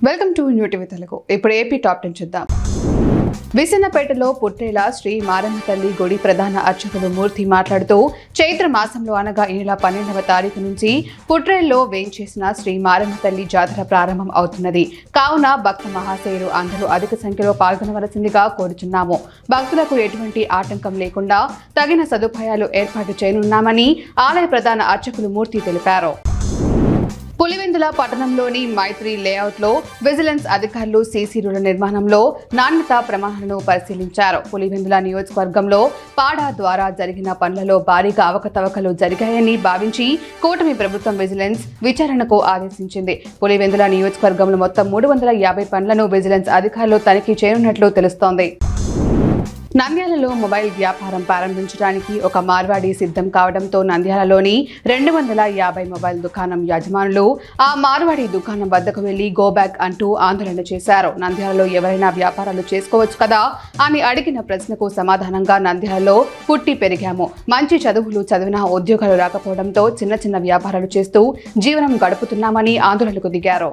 Welcome to new TV Telugu. ఇప్పుడు AP top 10 చూద్దాం. విసన్నపేటలో పుట్రేల శ్రీ మారమ్మ తల్లి గుడి ప్రధాన అర్చకులు మూర్తి మాట్లాడుతూ చైత్ర మాసంలో అనగా ఈ నెల 12వ తారీఖు నుంచి పుట్రేల్లో వేంచేసిన శ్రీ మారమ్మ తల్లి జాతర ప్రారంభం అవుతున్నది. కావున భక్త మహాశయులు అందరూ అధిక సంఖ్యలో పాల్గొనవలసిందిగా కోరుచున్నాము. భక్తులకు ఎటువంటి ఆటంకం లేకుండా తగిన సదుపాయాలు ఏర్పాటు చేయనున్నామని ఆలయ ప్రధాన అర్చకులు మూర్తి తెలిపారు. పులివెందుల పట్టణంలోని మైత్రి లేఅవుట్లో విజిలెన్స్ అధికారులు సీసీ రోడ్ల నిర్మాణంలో నాణ్యతా ప్రమాణాలను పరిశీలించారు. పులివెందుల నియోజకవర్గంలో పాడా ద్వారా జరిగిన పనులలో భారీగా అవకతవకలు జరిగాయని భావించి కూటమి ప్రభుత్వం విజిలెన్స్ విచారణకు ఆదేశించింది. పులివెందుల నియోజకవర్గంలో మొత్తం 350 పనులను విజిలెన్స్ అధికారులు తనిఖీ చేయనున్నట్లు తెలుస్తోంది. నంద్యాలలో మొబైల్ వ్యాపారం ప్రారంభించడానికి ఒక మార్వాడి సిద్ధం కావడంతో నంద్యాలలోని 250 మొబైల్ దుకాణం యజమానులు ఆ మార్వాడి దుకాణం వద్దకు వెళ్లి గో బ్యాక్ అంటూ ఆందోళన చేశారు. నంద్యాలలో ఎవరైనా వ్యాపారాలు చేసుకోవచ్చు కదా అని అడిగిన ప్రశ్నకు సమాధానంగా నంద్యాలలో పుట్టి పెరిగాము, మంచి చదువులు చదివిన ఉద్యోగాలు రాకపోవడంతో చిన్న చిన్న వ్యాపారాలు చేస్తూ జీవనం గడుపుతున్నామని ఆందోళనకు దిగారు.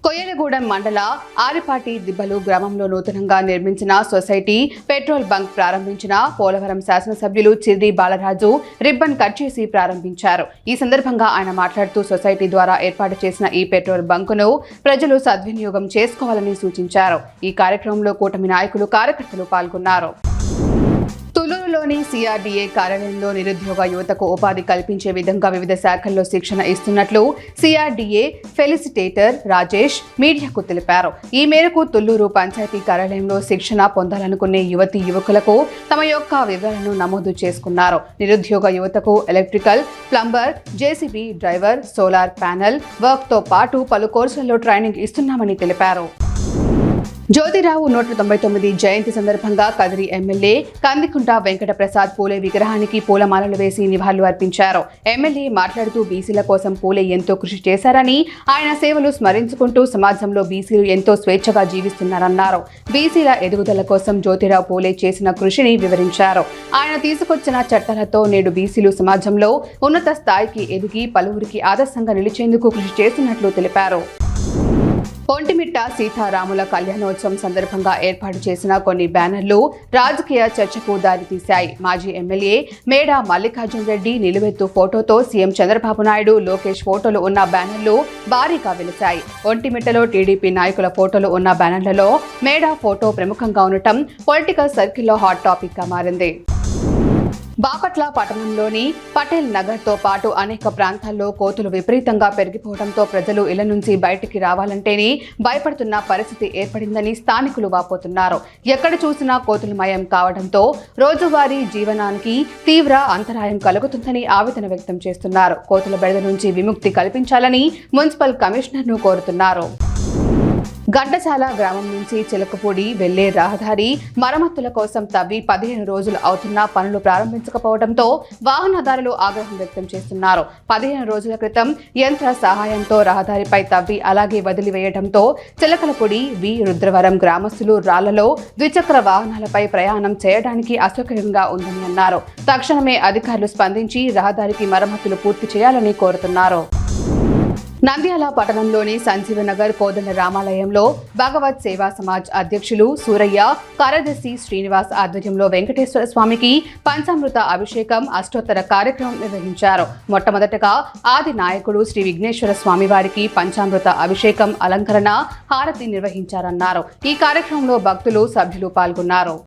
కొయ్యలగూడెం మండల ఆరిపాటి దిబ్బలు గ్రామంలో నూతనంగా నిర్మించిన సొసైటీ పెట్రోల్ బంక్ ప్రారంభించిన పోలవరం శాసనసభ్యులు చిర్రి బాలరాజు రిబ్బన్ కట్ చేసి ప్రారంభించారు. ఈ సందర్భంగా ఆయన మాట్లాడుతూ సొసైటీ ద్వారా ఏర్పాటు చేసిన ఈ పెట్రోల్ బంకును ప్రజలు సద్వినియోగం చేసుకోవాలని సూచించారు. ఈ కార్యక్రమంలో కూటమి నాయకులు కార్యకర్తలు పాల్గొన్నారు. తుళ్లూరులోని సిఆర్డీఏ కార్యాలయంలో నిరుద్యోగ యువతకు ఉపాధి కల్పించే విధంగా వివిధ శాఖల్లో శిక్షణ ఇస్తున్నట్లు సిఆర్డీఏ ఫెలిసిటేటర్ రాజేష్ మీడియాకు తెలిపారు. ఈ మేరకు తుళ్లూరు పంచాయతీ కార్యాలయంలో శిక్షణ పొందాలనుకునే యువతీ యువకులకు తమ యొక్క వివరాలను నమోదు చేసుకున్నారు. నిరుద్యోగ యువతకు electrical, plumber, JCB driver, solar panel వర్క్తో పాటు పలు కోర్సులలో ట్రైనింగ్ ఇస్తున్నామని తెలిపారు. జ్యోతిరావు 199 జయంతి సందర్భంగా కదిరి ఎమ్మెల్యే కందికుంట వెంకట ప్రసాద్ పూలే విగ్రహానికి పూలమాలలు వేసి నివాళులు అర్పించారు. ఎమ్మెల్యే మాట్లాడుతూ బీసీల కోసం పూలే ఎంతో కృషి చేశారని, ఆయన సేవలు స్మరించుకుంటూ సమాజంలో బీసీలు ఎంతో స్వేచ్ఛగా జీవిస్తున్నారన్నారు. బీసీల ఎదుగుదల కోసం జ్యోతిరావు పూలే చేసిన కృషిని వివరించారు. ఆయన తీసుకొచ్చిన చట్టాలతో నేడు బీసీలు సమాజంలో ఉన్నత స్థాయికి ఎదిగి పలువురికి ఆదర్శంగా నిలిచేందుకు కృషి చేస్తున్నట్లు తెలిపారు. ఒంటిమిట్ట సీతారాముల కళ్యాణోత్సవం సందర్భంగా ఏర్పాటు చేసిన కొన్ని బ్యానర్లు రాజకీయ చర్చకు దారితీశాయి. మాజీ ఎమ్మెల్యే మేడా మల్లికార్జున రెడ్డి నిలువెత్తు ఫోటోతో సీఎం చంద్రబాబు నాయుడు, లోకేష్ ఫోటోలు ఉన్న బ్యానర్లు భారీగా వెలిశాయి. ఒంటిమిట్టలో టీడీపీ నాయకుల ఫోటోలు ఉన్న బ్యానర్లలో మేడా ఫోటో ప్రముఖంగా ఉండటం పొలిటికల్ సర్కిల్లో హాట్ టాపిక్ గా మారింది. బాపట్ల పట్టణంలోని పటేల్ నగర్తో పాటు అనేక ప్రాంతాల్లో కోతులు విపరీతంగా పెరిగిపోవడంతో ప్రజలు ఇళ్ల నుంచి బయటికి రావాలంటేనే భయపడుతున్న పరిస్థితి ఏర్పడిందని స్థానికులు వాపోతున్నారు. ఎక్కడ చూసినా కోతులు మయం కావడంతో రోజువారీ జీవనానికి తీవ్ర అంతరాయం కలుగుతుందని ఆవేదన వ్యక్తం చేస్తున్నారు. కోతుల బెడద నుంచి విముక్తి కల్పించాలని మున్సిపల్ కమిషనర్ను కోరుతున్నారు. గడ్డచాల గ్రామం నుంచి చిలకపూడి వెళ్లే రహదారి మరమ్మతుల కోసం తవ్వి 15 రోజులు అవుతున్నా పనులు ప్రారంభించకపోవడంతో వాహనదారులు ఆగ్రహం వ్యక్తం చేస్తున్నారు. 15 రోజుల క్రితం యంత్ర సహాయంతో రహదారిపై తవ్వి అలాగే వదిలివేయడంతో చిలకలపూడి వి రుద్రవరం గ్రామస్తులు రాళ్లలో ద్విచక్ర వాహనాలపై ప్రయాణం చేయడానికి అసౌకర్యంగా ఉందని అన్నారు. తక్షణమే అధికారులు స్పందించి రహదారికి మరమ్మతులు పూర్తి చేయాలని కోరుతున్నారు. నంద్యాల పట్టణంలోని సంజీవనగర్ కోదండ రామాలయంలో భగవత్ సేవా సమాజ్ అధ్యక్షులు సూరయ్య, కార్యదర్శి శ్రీనివాస్ ఆధ్వర్యంలో వెంకటేశ్వర స్వామికి పంచామృత అభిషేకం అష్టోత్తర కార్యక్రమం నిర్వహించారు. మొట్టమొదటగా ఆది నాయకుడు శ్రీ విఘ్నేశ్వర స్వామి వారికి పంచామృత అభిషేకం, అలంకరణ, హారతి నిర్వహించారన్నారు. ఈ కార్యక్రమంలో భక్తులు, సభ్యులు పాల్గొన్నారు.